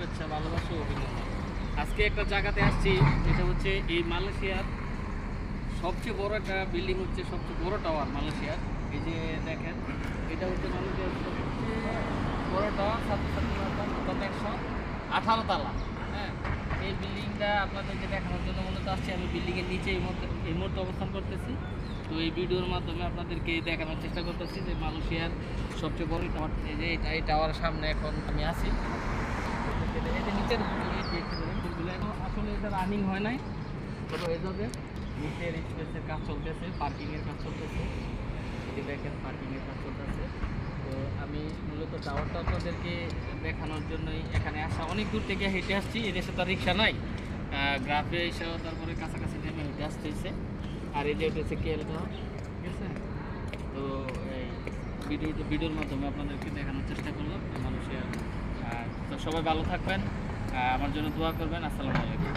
শুভেচ্ছা, ভালোবাসা ও অভিনন্দন। আজকে একটা জায়গাতে আসছি, এটা হচ্ছে এই মালয়েশিয়ার সবচেয়ে বড় একটা বিল্ডিং, হচ্ছে সবচেয়ে বড় টাওয়ার মালয়েশিয়ার। এই যে দেখেন, এটা হচ্ছে মালয়েশিয়ার সবচেয়ে বড় টাওয়ার, 118 তালা। হ্যাঁ, এই বিল্ডিংটা আপনাদেরকে দেখানোর জন্য মূলত আসছি। আমি বিল্ডিংয়ের নিচে এই মুহূর্তে অবস্থান করতেছি। তো এই ভিডিওর মাধ্যমে আপনাদেরকে দেখানোর চেষ্টা করতেছি যে মালয়েশিয়ার সবচেয়ে বড় টাওয়ার। এই যে এই টাওয়ারের সামনে এখন আমি আছি। এই যে নিচের ফুলগুলো এখন আসলে এটা রানিং হয় নাই, তবে হয়ে যাবে। নিচের স্পেসের কাজ চলতেছে, পার্কিংয়ের কাজ চলতেছে। এই দেখেন পার্কিংয়ের কাজ চলতেছে। তো আমি মূলত টাওয়ারটা আপনাদেরকে দেখানোর জন্যই এখানে আসা। অনেক দূর থেকে হেঁটে আসছি, এই দেশে তো রিক্সা নাই, গ্রাফে এসে তারপরে কাছাকাছি নেমে হেঁটে আসতেছে। আর এই যে হচ্ছে কেলটা, ঠিক আছে। তো এই ভিডিওর মাধ্যমে আপনাদেরকে দেখানোর চেষ্টা করলাম মানুষের। তো সবাই ভালো থাকবেন, আমার জন্য দোয়া করবেন। আসসালামু আলাইকুম।